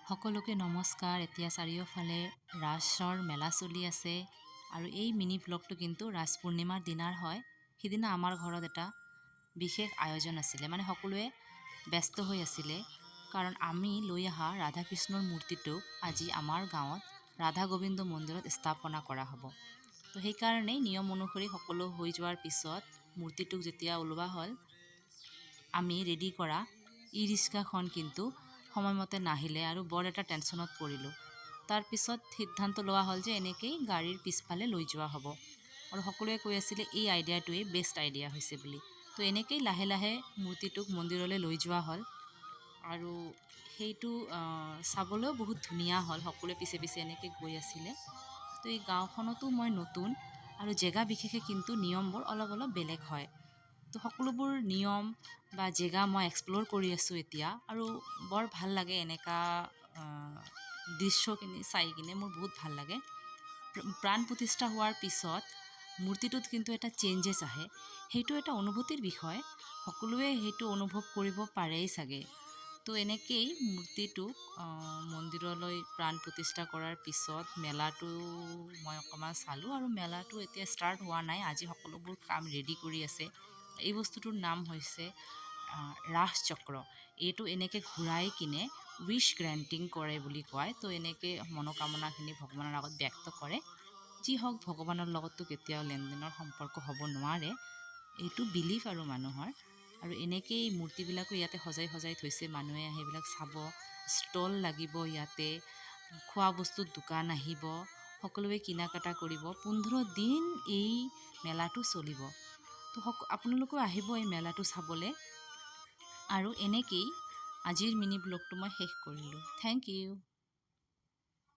সকলোকে নমস্কাৰ। এতিয়া চাৰিওফালে ৰাসৰ মেলা চলি আছে আৰু এই মিনি ব্লগটো কিন্তু ৰাস পূৰ্ণিমাৰ দিনাৰ হয়। সিদিনা আমাৰ ঘৰত এটা বিশেষ আয়োজন আছিলে, মানে সকলোৱে ব্যস্ত হৈ আছিলে, কাৰণ আমি লৈ অহা ৰাধা কৃষ্ণৰ মূৰ্তিটোক আজি আমাৰ গাঁৱত ৰাধা গোবিন্দ মন্দিৰত স্থাপনা কৰা হ'ব। তো সেইকাৰণেই নিয়ম অনুসৰি সকলো হৈ যোৱাৰ পিছত মূৰ্তিটোক যেতিয়া ওলোৱা হ'ল, আমি ৰেডি কৰা ই ৰিক্সাখন কিন্তু সময়মতে নাহিলে আৰু বৰ এটা টেনশ্যনত পৰিলোঁ। তাৰপিছত সিদ্ধান্ত লোৱা হ'ল যে এনেকেই গাড়ীৰ পিছফালে লৈ যোৱা হ'ব, আৰু সকলোৱে কৈ আছিলে এই আইডিয়াটোৱেই বেষ্ট আইডিয়া হৈছে বুলি। তো এনেকেই লাহে লাহে মূৰ্তিটোক মন্দিৰলৈ লৈ যোৱা হ'ল, আৰু সেইটো চাবলৈও বহুত ধুনীয়া হ'ল। সকলোৱে পিছে পিছে এনেকৈ গৈ আছিলে। তো এই গাঁওখনতো মই নতুন, আৰু জেগা বিশেষে কিন্তু নিয়মবোৰ অলপ অলপ বেলেগ হয়। তো সকলোবোৰ নিয়ম বা জেগা মই এক্সপ্ল'ৰ কৰি আছোঁ এতিয়া, আৰু বৰ ভাল লাগে এনেকুৱা দৃশ্যখিনি চাই কিনে। মোৰ বহুত ভাল লাগে। প্ৰাণ প্ৰতিষ্ঠা হোৱাৰ পিছত মূৰ্তিটোত কিন্তু এটা চেঞ্জেছ আহে, সেইটো এটা অনুভূতিৰ বিষয়। সকলোৱে সেইটো অনুভৱ কৰিব পাৰেই চাগে। তো এনেকেই মূৰ্তিটোক মন্দিৰলৈ প্ৰাণ প্ৰতিষ্ঠা কৰাৰ পিছত মেলাটো মই অকণমান চালোঁ, আৰু মেলাটো এতিয়া ষ্টাৰ্ট হোৱা নাই। আজি সকলোবোৰ কাম ৰেডি কৰি আছে। এই বস্তুটোৰ নাম হৈছে ৰাস চক্ৰ। এইটো এনেকৈ ঘূৰাই কিনে উইচ গ্ৰেণ্টিং কৰে বুলি কয়। তো এনেকৈ মনোকামনাখিনি ভগৱানৰ আগত ব্যক্ত কৰে। যি হওক, ভগৱানৰ লগততো কেতিয়াও লেনদেনৰ সম্পৰ্ক হ'ব নোৱাৰে, এইটো বিলিফ আৰু মানুহৰ। আৰু এনেকেই মূৰ্তিবিলাকো ইয়াতে সজাই সজাই থৈছে। মানুহে সেইবিলাক চাব, ষ্টল লাগিব ইয়াতে, খোৱা বস্তুৰ দোকান আহিব, সকলোৱে কিনা কাটা কৰিব। 15 দিন এই মেলাটো চলিব। তো আপোনালোকেও আহিব এই মেলাটো চাবলৈ। আৰু এনেকেই আজিৰ মিনি ব্লগটো মই শেষ কৰিলোঁ। Thank U.